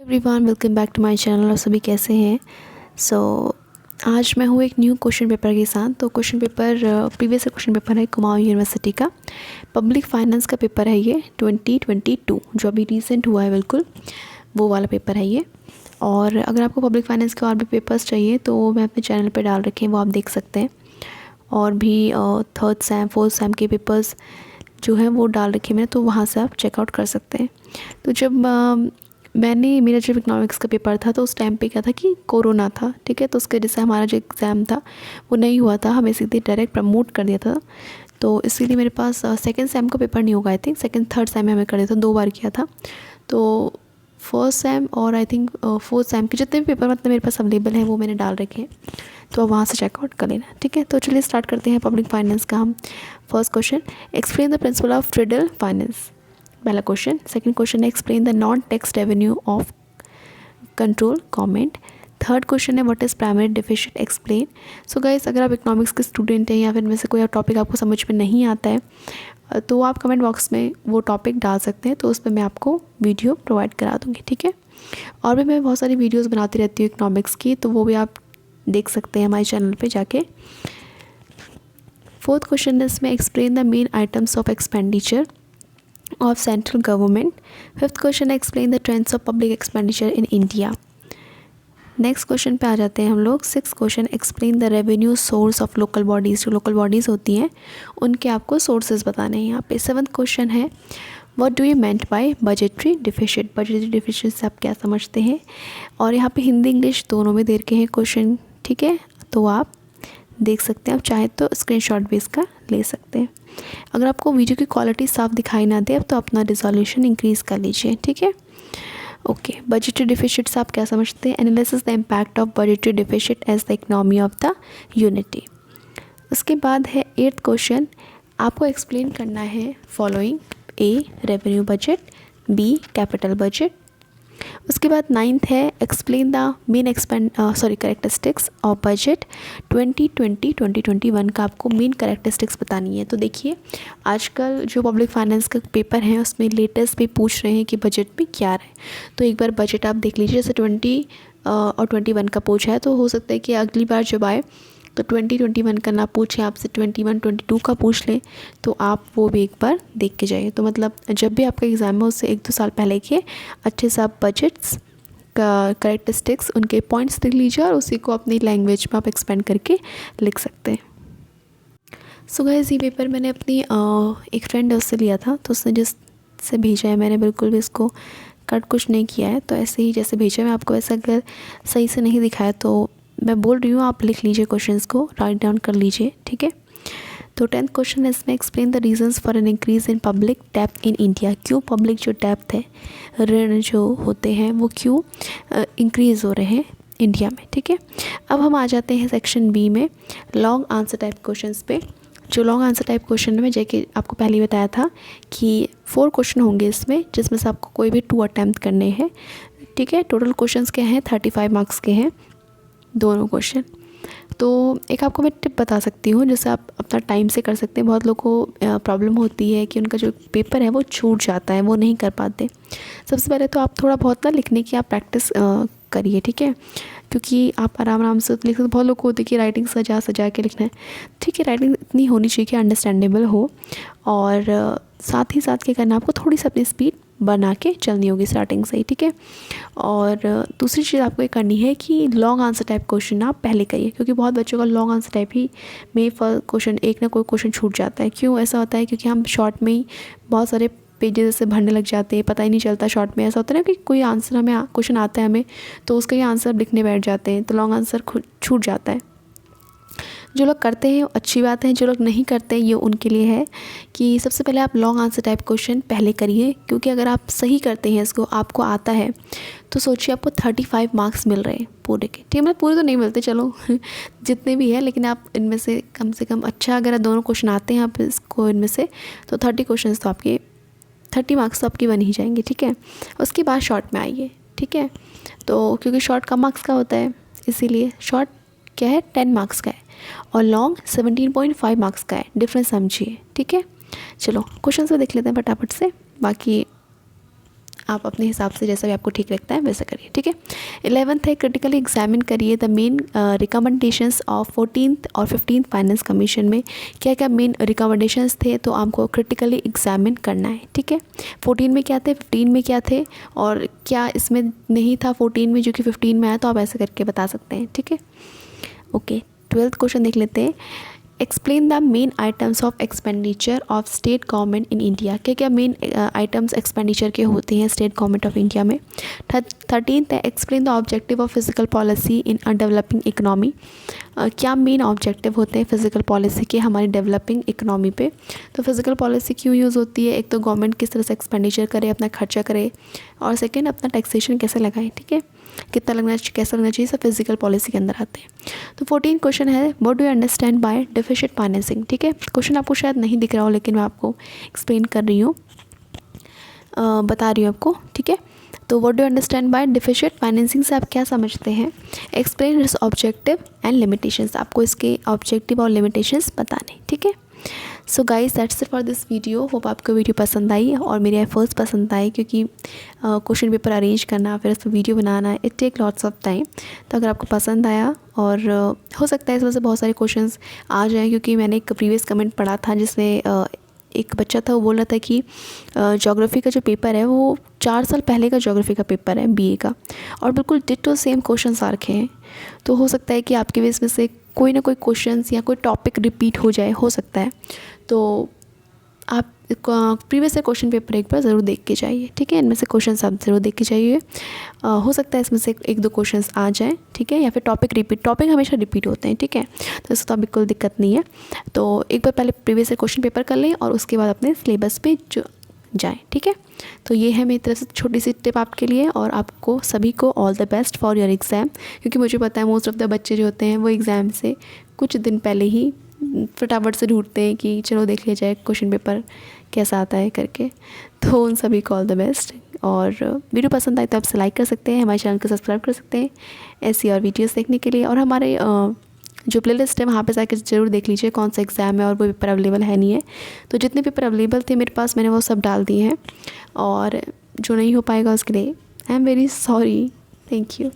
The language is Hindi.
Everyone, welcome back to my channel. और सभी कैसे हैं? आज मैं हूँ एक न्यू क्वेश्चन पेपर के साथ। तो question paper previous question paper है कुमाऊं यूनिवर्सिटी का पब्लिक फाइनेंस का पेपर है ये 2022 जो अभी रिसेंट हुआ है, बिल्कुल वो वाला पेपर है ये। और अगर आपको पब्लिक फाइनेंस के और भी पेपर्स चाहिए तो मैं अपने चैनल पर डाल रखे हैं, वो आप देख सकते हैं। और भी थर्ड सैम फोर्थ सैम के पेपर्स जो हैं वो डाल रखे मैंने, तो वहाँ से आप चेकआउट कर सकते हैं। तो जब मेरा जब इकोनॉमिक्स का पेपर था तो उस टाइम पे क्या था कि कोरोना था, ठीक है। तो उसके वजह से हमारा जो एग्ज़ाम था वो नहीं हुआ था, हमें सीधे डायरेक्ट प्रमोट कर दिया था। तो इसीलिए मेरे पास सेकंड सेम का पेपर नहीं होगा। I think second third same में हमें कर दिया था, 2 बार किया था। तो फर्स्ट सेम और आई थिंक फोर्थ सेम के जितने भी पेपर मतलब मेरे पास अवेलेबल हैं वो मैंने डाल रखे हैं, तो आप वहाँ से चेकआउट कर लेना, ठीक है। तो चलिए स्टार्ट करते हैं पब्लिक फाइनेंस का हम। First question, explain the principle of federal finance, पहला क्वेश्चन। सेकंड क्वेश्चन है explain the non tax revenue of central government. Third question है what is primary deficit, explain. So guys, अगर आप इकोनॉमिक्स के स्टूडेंट हैं या फिर इनमें से कोई टॉपिक आपको समझ में नहीं आता है तो आप कमेंट बॉक्स में वो टॉपिक डाल सकते हैं, तो उस पर मैं आपको वीडियो प्रोवाइड करा दूँगी, ठीक है। और भी मैं बहुत सारी वीडियोज़ बनाती रहती हूँ इकोनॉमिक्स की, तो वो भी आप देख सकते हैं हमारे चैनल पे जाके। फोर्थ क्वेश्चन है इसमें explain the main items of expenditure of central government. Fifth question है explain the trends of public expenditure in India. Next question पे आ जाते हैं हम लोग। Six question, explain the revenue source of local bodies, जो लोकल बॉडीज़ होती हैं उनके आपको सोर्सेज बताने हैं यहाँ पे। सेवन्थ क्वेश्चन है what do you meant by budgetary deficit, budgetary deficit से आप क्या समझते हैं। और यहाँ पे हिंदी इंग्लिश दोनों में दे रखे हैं क्वेश्चन, ठीक है। तो आप देख सकते हैं, आप चाहे तो स्क्रीनशॉट भी इसका ले सकते हैं। अगर आपको वीडियो की क्वालिटी साफ दिखाई ना दे तो अपना रिजोल्यूशन इंक्रीज़ कर लीजिए, ठीक है। ओके, बजटरी डिफिसिट से आप क्या समझते हैं। Analysis the impact of budgetary deficit as the economy of the unity. उसके बाद है एट्थ क्वेश्चन, आपको एक्सप्लेन करना है following: A revenue budget, B capital budget. उसके बाद नाइन्थ है explain the main characteristics of budget 2020-2021 का आपको मेन करेक्टरिस्टिक्स बतानी है। तो देखिए, आजकल जो पब्लिक फाइनेंस का पेपर है उसमें लेटेस्ट भी पूछ रहे हैं कि बजट में क्या रहे। तो एक बार बजट आप देख लीजिए, जैसे 20 और 21 का पूछा है, तो हो सकता है कि अगली बार जब आए तो 2021 का ना पूछे, आपसे 21-22 का पूछ लें, तो आप वो भी एक बार देख के जाइए। तो मतलब जब भी आपका एग्ज़ाम है उससे 1-2 साल पहले के अच्छे से आप बजट्स का करेक्टरिस्टिक्स उनके पॉइंट्स देख लीजिए और उसी को अपनी लैंग्वेज में आप एक्सपेंड करके लिख सकते हैं। सो गाइस, ये पेपर मैंने अपनी एक फ्रेंड है उससे लिया था, तो उसने जिससे भेजा है, मैंने बिल्कुल भी इसको कट कुछ नहीं किया है, तो ऐसे ही जैसे भेजा मैं आपको, ऐसा अगर सही से नहीं दिखाया तो मैं बोल रही हूँ, आप लिख लीजिए, क्वेश्चंस को राइट डाउन कर लीजिए, ठीक है। तो 10th क्वेश्चन है इसमें explain the reasons for an increase in public डेब्ट इन इंडिया। क्यों पब्लिक जो डेब्ट है, ऋण जो होते हैं, वो क्यों इंक्रीज़ हो रहे हैं इंडिया में, ठीक है। अब हम आ जाते हैं सेक्शन बी में, लॉन्ग आंसर टाइप क्वेश्चंस पे। जो लॉन्ग आंसर टाइप क्वेश्चन में जैसे आपको पहले ही बताया था कि 4 क्वेश्चन होंगे इसमें, जिसमें से आपको कोई भी 2 अटैम्प्ट करने हैं, ठीक है। टोटल क्वेश्चंस क्या हैं, 35 मार्क्स के हैं दोनों क्वेश्चन। तो एक आपको मैं टिप बता सकती हूँ जिससे आप अपना टाइम से कर सकते हैं। बहुत लोगों को प्रॉब्लम होती है कि उनका जो पेपर है वो छूट जाता है, वो नहीं कर पाते। सबसे पहले तो आप थोड़ा बहुत ना लिखने की आप प्रैक्टिस करिए, ठीक है, क्योंकि आप आराम से लिख सकते। बहुत लोग को होती है कि राइटिंग सजा सजा के लिखना है, ठीक है। राइटिंग इतनी होनी चाहिए कि अंडरस्टैंडेबल हो, और साथ ही साथ क्या करना, आपको थोड़ी सी अपनी स्पीड बना के चलनी होगी स्टार्टिंग से ही, ठीक है। और दूसरी चीज़ आपको ये करनी है कि लॉन्ग आंसर टाइप क्वेश्चन आप पहले करिए, क्योंकि बहुत बच्चों का लॉन्ग आंसर टाइप ही में फर्स्ट क्वेश्चन एक ना कोई क्वेश्चन छूट जाता है। क्यों ऐसा होता है, क्योंकि हम शॉर्ट में ही बहुत सारे पेजेस से भरने लग जाते हैं, पता ही नहीं चलता। शॉर्ट में ऐसा होता है ना कि कोई आंसर हमें क्वेश्चन आता है हमें, तो उसका ही आंसर लिखने बैठ जाते हैं, तो लॉन्ग आंसर छूट जाता है। जो लोग करते हैं अच्छी बात है, जो लोग नहीं करते ये उनके लिए है कि सबसे पहले आप लॉन्ग आंसर टाइप क्वेश्चन पहले करिए, क्योंकि अगर आप सही करते हैं इसको, आपको आता है, तो सोचिए आपको 35 मार्क्स मिल रहे हैं पूरे के, ठीक है। मतलब पूरे तो नहीं मिलते, चलो जितने भी है, लेकिन आप इनमें से कम अच्छा अगर दोनों क्वेश्चन आते हैं आप इसको इनमें से, तो 30 क्वेश्चन तो आपके 30 मार्क्स तो आपकी बन ही जाएंगे, ठीक है। उसके बाद शॉर्ट में आइए, ठीक है। तो क्योंकि शॉर्ट कम मार्क्स का होता है, इसीलिए शॉर्ट क्या है 10 मार्क्स का है और लॉन्ग 17.5 मार्क्स का है, डिफरेंस समझिए, ठीक है। चलो क्वेश्चन से देख लेते हैं फटाफट से, बाकी आप अपने हिसाब से जैसा भी आपको ठीक लगता है वैसा करिए, ठीक है। 11th है क्रिटिकली एग्जामिन करिए the main recommendations of 14th और 15th फाइनेंस कमीशन में क्या क्या मेन रिकमेंडेशंस थे, तो आपको क्रिटिकली एग्जामिन करना है, ठीक है। 14 में क्या थे, 15 में क्या थे और क्या इसमें नहीं था 14 में जो कि 15 में आया, तो आप ऐसे करके बता सकते हैं, ठीक है। ओके, 12th क्वेश्चन देख लेते हैं। Explain the main items of expenditure of state government in India. क्या क्या मेन आइटम्स एक्सपेंडिचर के होते हैं स्टेट गवर्नमेंट ऑफ इंडिया में। 13th है explain the objective of physical policy in a developing economy. क्या मेन ऑब्जेक्टिव होते हैं फिजिकल पॉलिसी के हमारी डेवलपिंग इकोनॉमी पे। तो फिजिकल पॉलिसी क्यों यूज़ होती है, एक तो गवर्नमेंट किस तरह से एक्सपेंडिचर करे, अपना खर्चा करे, और सेकेंड अपना टैक्सेशन कैसे लगाए, ठीक है, कितना लगना कैसा लगना चाहिए, सब फिजिकल पॉलिसी के अंदर आते हैं। तो 14 क्वेश्चन है what do you understand by deficit financing, ठीक है। क्वेश्चन आपको शायद नहीं दिख रहा हो लेकिन मैं आपको एक्सप्लेन कर रही हूँ, बता रही हूँ आपको, ठीक है। तो what do you understand by deficit financing से आप क्या समझते हैं। Explain it's objective and limitations, आपको इसके ऑब्जेक्टिव और लिमिटेशंस बताने, ठीक है। So guys that's it for this video. Hope आपको वीडियो पसंद आई और मेरे एफर्ट्स पसंद आए, क्योंकि क्वेश्चन पेपर अरेंज करना फिर उस पर वीडियो बनाना it take lots of time. तो अगर आपको पसंद आया, और हो सकता है इस वजह से बहुत सारे क्वेश्चंस आ जाएँ, क्योंकि मैंने एक प्रीवियस कमेंट पढ़ा था जिसमें एक बच्चा था, वो बोल रहा था कि ज्योग्राफी का जो पेपर है वो 4 साल पहले का ज्योग्राफी का पेपर है बीए का, और बिल्कुल डिट्टो सेम क्वेश्चंस आ रखे हैं। तो हो सकता है कि आपके भी इसमें से कोई ना कोई क्वेश्चंस या कोई टॉपिक रिपीट हो जाए, हो सकता है। तो आप प्रीवियस क्वेश्चन पेपर एक बार ज़रूर देख के जाइए, ठीक है। इनमें से क्वेश्चंस आप ज़रूर देख के जाइए, हो सकता है इसमें से एक दो क्वेश्चंस आ जाएं, ठीक है, या फिर टॉपिक हमेशा रिपीट होते हैं, ठीक है। तो इससे तो बिल्कुल दिक्कत नहीं है। तो एक बार पहले प्रीवियस क्वेश्चन पेपर कर लें और उसके बाद अपने सिलेबस पे जाएँ, ठीक है। तो ये है मेरी तरफ से छोटी सी टिप आपके लिए, और आपको सभी को all the best for your exam, क्योंकि मुझे पता है मोस्ट ऑफ द बच्चे जो होते हैं वो एग्ज़ाम से कुछ दिन पहले ही फटाफट से ढूंढते हैं कि चलो देख लिया जाए क्वेश्चन पेपर कैसा आता है करके। तो उन सभी को ऑल द बेस्ट, और वीडियो पसंद आए तो आप लाइक कर सकते हैं, हमारे चैनल को सब्सक्राइब कर सकते हैं ऐसी और वीडियोस देखने के लिए। और हमारे जो प्लेलिस्ट है वहाँ पे जाकर ज़रूर देख लीजिए कौन सा एग्ज़ाम है और वो पेपर अवेलेबल है नहीं है। तो जितने पेपर अवेलेबल थे मेरे पास मैंने वो सब डाल दिए हैं, और जो नहीं हो पाएगा उसके लिए I am very sorry, thank you.